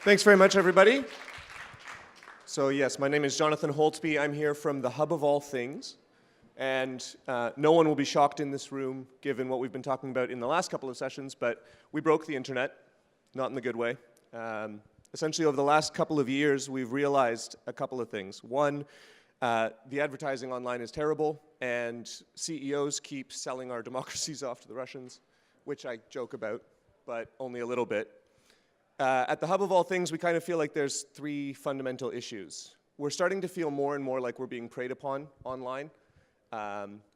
Thanks very much, everybody. So yes, my name is Jonathan Holtby. I'm here from the hub of all things. And no one will be shocked in this room, given what we've been talking about in the last couple of sessions, but we broke the internet, not in the good way. Essentially, over the last couple of years, we've realized a couple of things. One, the advertising online is terrible, and CEOs keep selling our democracies off to the Russians, which I joke about, but only a little bit. At the hub of all things, we kind of feel like there's three fundamental issues. We're starting to feel more and more like we're being preyed upon online.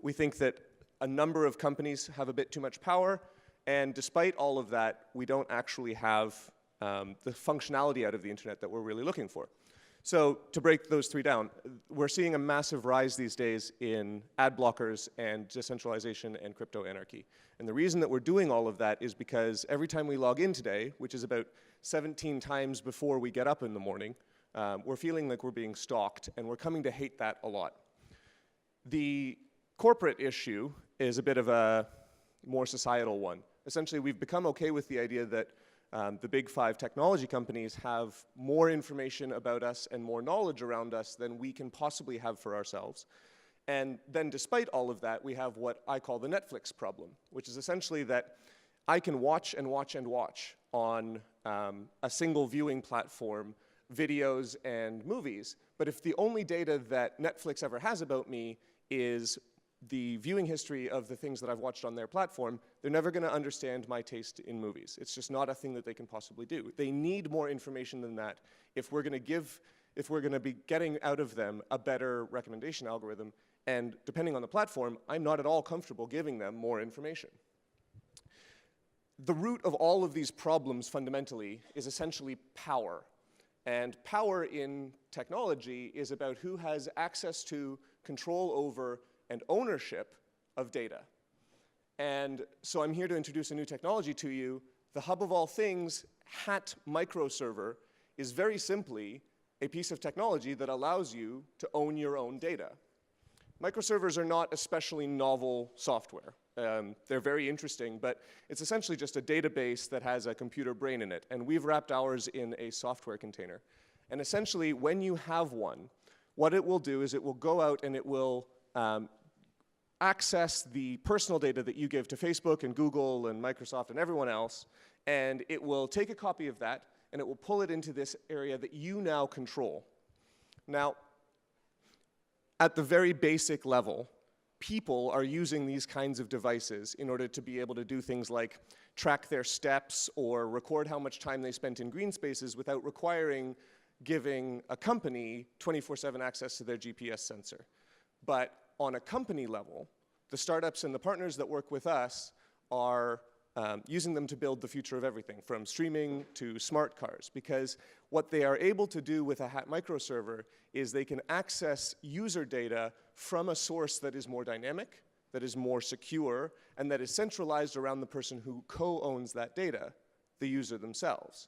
We think that a number of companies have a bit too much power, and despite all of that, we don't actually have the functionality out of the internet that we're really looking for. So to break those three down, we're seeing a massive rise these days in ad blockers and decentralization and crypto anarchy. And the reason that we're doing all of that is because every time we log in today, which is about 17 times before we get up in the morning, we're feeling like we're being stalked, and we're coming to hate that a lot. The corporate issue is a bit of a more societal one. Essentially, we've become okay with the idea that the big five technology companies have more information about us and more knowledge around us than we can possibly have for ourselves. And then despite all of that, we have what I call the Netflix problem, which is essentially that I can watch and watch and watch on a single viewing platform videos and movies, but if the only data that Netflix ever has about me is the viewing history of the things that I've watched on their platform, they're never going to understand my taste in movies. It's just not a thing that they can possibly do. They need more information than that if we're going to be getting out of them a better recommendation algorithm. And depending on the platform, I'm not at all comfortable giving them more information. The root of all of these problems fundamentally is essentially power. And power in technology is about who has access to, control over, and ownership of data. And so I'm here to introduce a new technology to you. The hub of all things, HAT microserver, is very simply a piece of technology that allows you to own your own data. Microservers are not especially novel software. They're very interesting, but it's essentially just a database that has a computer brain in it. And we've wrapped ours in a software container. And essentially, when you have one, what it will do is it will go out and it will access the personal data that you give to Facebook and Google and Microsoft and everyone else, and it will take a copy of that and it will pull it into this area that you now control. Now, at the very basic level, people are using these kinds of devices in order to be able to do things like track their steps or record how much time they spent in green spaces without giving a company 24/7 access to their GPS sensor. But on a company level, the startups and the partners that work with us are using them to build the future of everything, from streaming to smart cars, because what they are able to do with a HAT microserver is they can access user data from a source that is more dynamic, that is more secure, and that is centralized around the person who co-owns that data, the user themselves.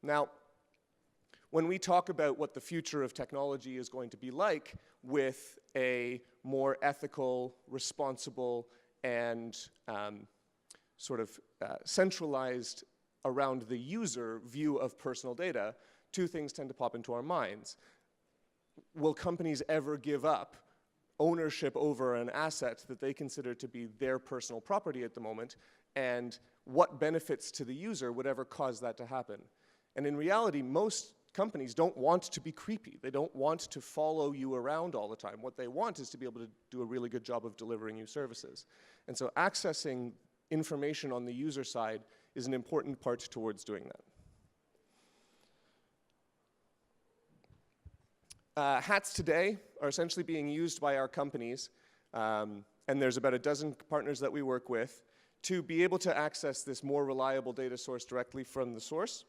Now, when we talk about what the future of technology is going to be like with a more ethical, responsible, and centralized around the user view of personal data, two things tend to pop into our minds. Will companies ever give up ownership over an asset that they consider to be their personal property at the moment? And what benefits to the user would ever cause that to happen? And in reality, most companies don't want to be creepy. They don't want to follow you around all the time. What they want is to be able to do a really good job of delivering you services. And so accessing information on the user side is an important part towards doing that. HATs today are essentially being used by our companies, and there's about a dozen partners that we work with, to be able to access this more reliable data source directly from the source.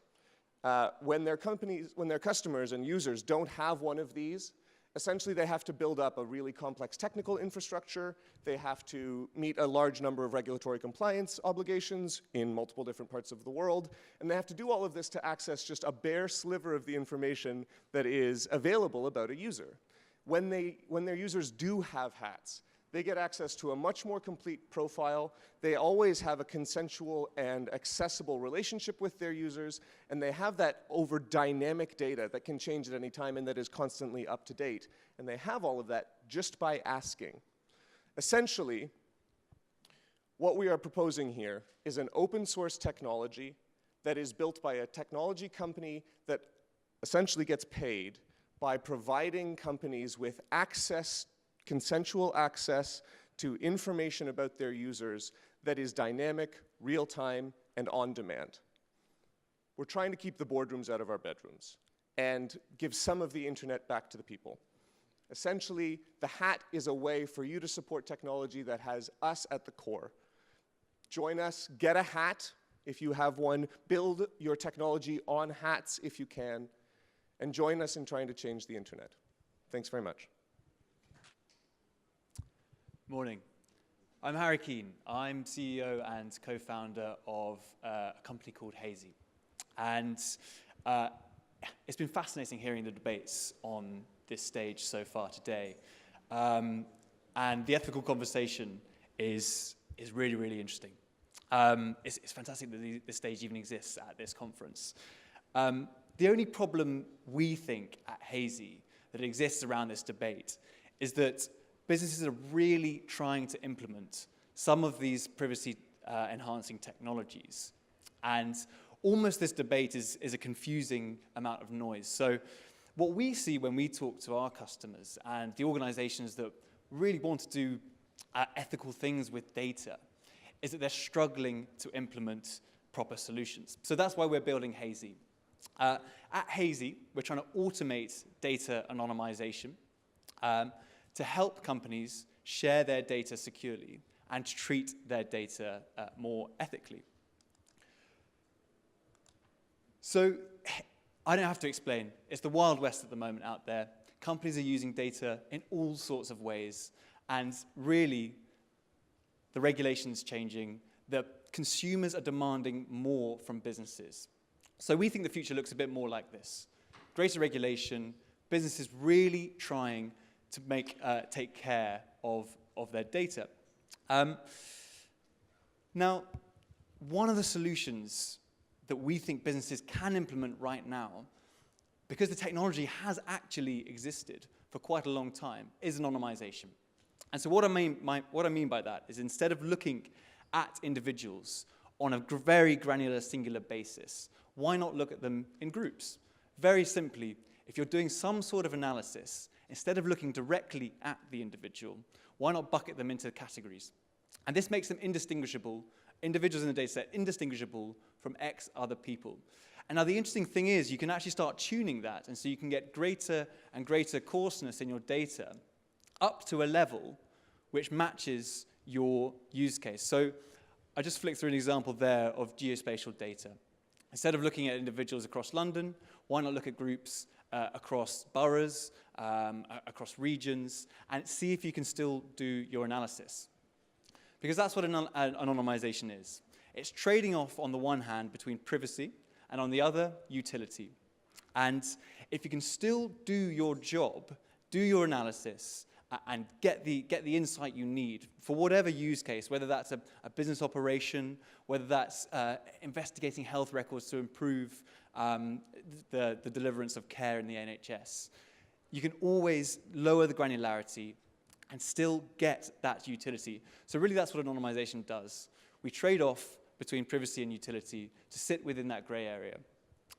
When their customers and users don't have one of these, essentially they have to build up a really complex technical infrastructure. They have to meet a large number of regulatory compliance obligations in multiple different parts of the world. And they have to do all of this to access just a bare sliver of the information that is available about a user. When their users do have HATs, They get access to a much more complete profile. They always have a consensual and accessible relationship with their users, and they have that over dynamic data that can change at any time and that is constantly up to date. And they have all of that just by asking. Essentially, what we are proposing here is an open source technology that is built by a technology company that essentially gets paid by providing companies with access, consensual access to information about their users that is dynamic, real-time, and on-demand. We're trying to keep the boardrooms out of our bedrooms and give some of the internet back to the people. Essentially, the hat is a way for you to support technology that has us at the core. Join us, get a hat if you have one, build your technology on hats if you can, and join us in trying to change the internet. Thanks very much. Morning. I'm Harry Keane. I'm CEO and co-founder of a company called Hazy. And it's been fascinating hearing the debates on this stage so far today. And the ethical conversation is really, really interesting. It's fantastic that this stage even exists at this conference. The only problem we think at Hazy that exists around this debate is that businesses are really trying to implement some of these privacy-enhancing technologies. And almost this debate is a confusing amount of noise. So what we see when we talk to our customers and the organizations that really want to do ethical things with data is that they're struggling to implement proper solutions. So that's why we're building Hazy. At Hazy, we're trying to automate data anonymization to help companies share their data securely and to treat their data more ethically. So I don't have to explain. It's the Wild West at the moment out there. Companies are using data in all sorts of ways, and really, the regulation's changing. The consumers are demanding more from businesses. So we think the future looks a bit more like this. Greater regulation, businesses really trying to take care of their data. Now, one of the solutions that we think businesses can implement right now, because the technology has actually existed for quite a long time, is anonymization. And so what I mean by that is instead of looking at individuals on a very granular, singular basis, why not look at them in groups? Very simply, if you're doing some sort of analysis, instead of looking directly at the individual, why not bucket them into categories? And this makes them indistinguishable, individuals in the data set, indistinguishable from X other people. And now the interesting thing is you can actually start tuning that, and so you can get greater and greater coarseness in your data up to a level which matches your use case. So I just flicked through an example there of geospatial data. Instead of looking at individuals across London, why not look at groups across boroughs, across regions, and see if you can still do your analysis. Because that's what anonymization is. It's trading off on the one hand between privacy and on the other, utility. And if you can still do your job, do your analysis, and get the insight you need for whatever use case, whether that's a business operation, whether that's investigating health records to improve the deliverance of care in the NHS, you can always lower the granularity and still get that utility. So really that's what anonymization does. We trade off between privacy and utility to sit within that gray area.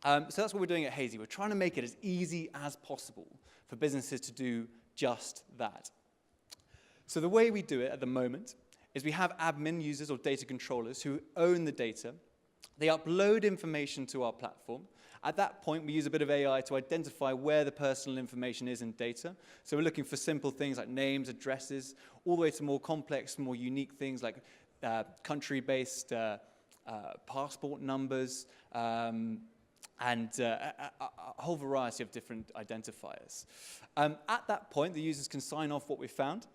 So that's what we're doing at Hazy. We're trying to make it as easy as possible for businesses to do just that. So the way we do it at the moment is we have admin users or data controllers who own the data. They upload information to our platform. At that point, we use a bit of AI to identify where the personal information is in data. So we're looking for simple things like names, addresses, all the way to more complex, more unique things like country-based passport numbers, and a whole variety of different identifiers. At that point, the users can sign off what we found,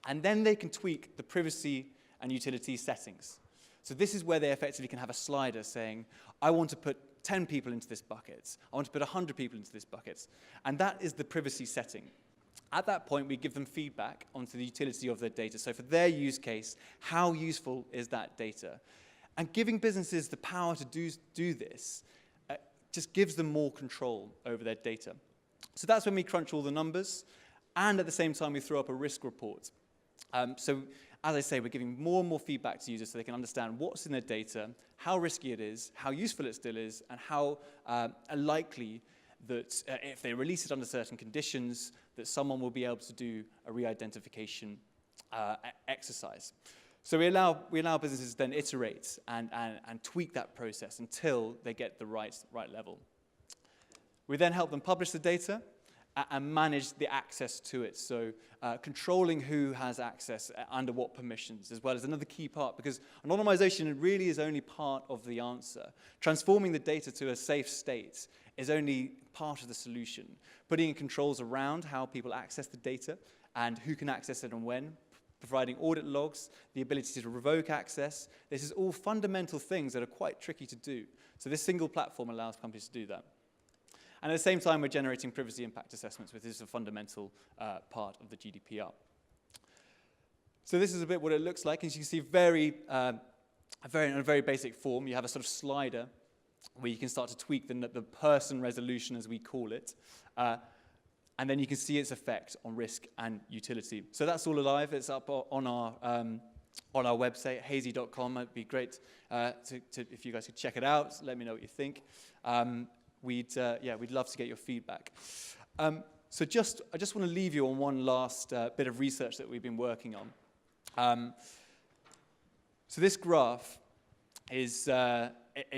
and then they can tweak the privacy and utility settings. So this is where they effectively can have a slider saying, I want to put 10 people into this bucket. I want to put 100 people into this bucket. And that is the privacy setting. At that point, we give them feedback onto the utility of their data. So for their use case, how useful is that data? And giving businesses the power to do this just gives them more control over their data. So that's when we crunch all the numbers, and at the same time, we throw up a risk report. So as I say, we're giving more and more feedback to users so they can understand what's in their data, how risky it is, how useful it still is, and how likely that if they release it under certain conditions, that someone will be able to do a re-identification exercise. So we allow businesses to then iterate and tweak that process until they get the right level. We then help them publish the data and manage the access to it. So controlling who has access under what permissions as well is another key part, because anonymization really is only part of the answer. Transforming the data to a safe state is only part of the solution. Putting in controls around how people access the data and who can access it and when, providing audit logs, the ability to revoke access, this is all fundamental things that are quite tricky to do. So this single platform allows companies to do that. And at the same time, we're generating privacy impact assessments, which is a fundamental part of the GDPR. So this is a bit what it looks like. As you can see, in a very basic form, you have a sort of slider where you can start to tweak the person resolution, as we call it. And then you can see its effect on risk and utility. So that's all alive. It's up on our website, hazy.com. It'd be great if you guys could check it out. Let me know what you think. We'd love to get your feedback. So I just want to leave you on one last bit of research that we've been working on. So this graph is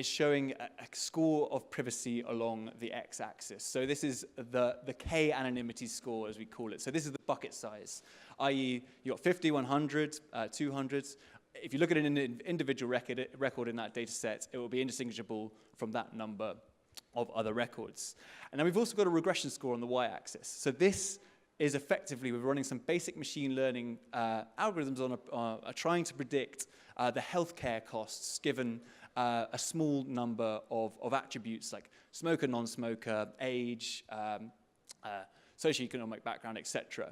showing a score of privacy along the x-axis. So this is the K anonymity score, as we call it. So this is the bucket size, i.e. you've got 50, 100, 200. If you look at an individual record in that data set, it will be indistinguishable from that number of other records. And then we've also got a regression score on the y-axis. So this is effectively, we're running some basic machine learning algorithms on trying to predict the healthcare costs given a small number of attributes like smoker, non-smoker, age, socioeconomic background, etc.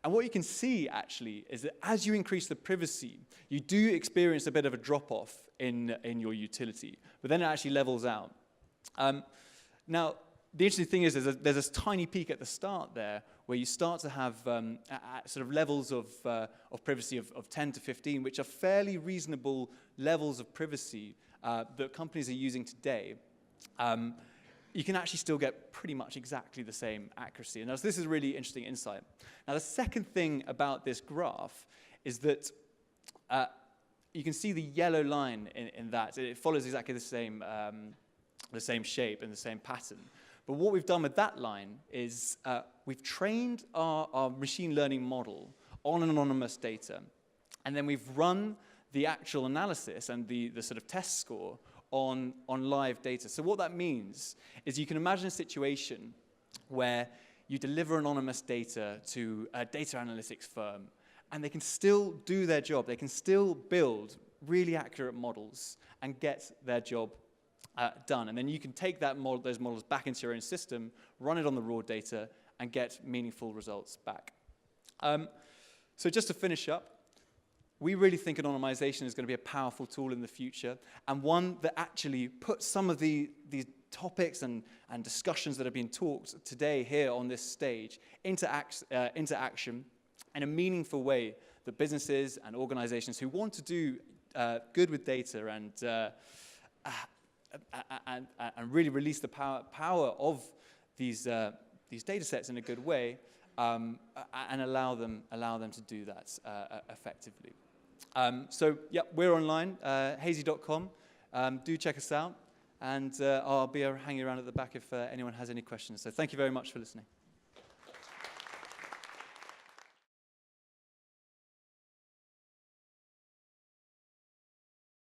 And what you can see, actually, is that as you increase the privacy, you do experience a bit of a drop-off in your utility, but then it actually levels out. Now, the interesting thing is there's this tiny peak at the start there where you start to have sort of levels of privacy of 10 to 15, which are fairly reasonable levels of privacy that companies are using today. You can actually still get pretty much exactly the same accuracy. And this is a really interesting insight. Now, the second thing about this graph is that you can see the yellow line in that. It follows exactly the same shape and the same pattern. But what we've done with that line is we've trained our machine learning model on anonymous data, and then we've run the actual analysis and the sort of test score on live data. So what that means is you can imagine a situation where you deliver anonymous data to a data analytics firm, and they can still do their job. They can still build really accurate models and get their job done. And then you can take those models back into your own system, run it on the raw data, and get meaningful results back. So just to finish up, we really think anonymization is going to be a powerful tool in the future, and one that actually puts some of these topics and discussions that have been talked today here on this stage into action in a meaningful way that businesses and organizations who want to do good with data and really release the power of these data sets in a good way, and allow them to do that effectively. So yeah, we're online, hazy.com. Do check us out, and I'll be hanging around at the back if anyone has any questions. So thank you very much for listening.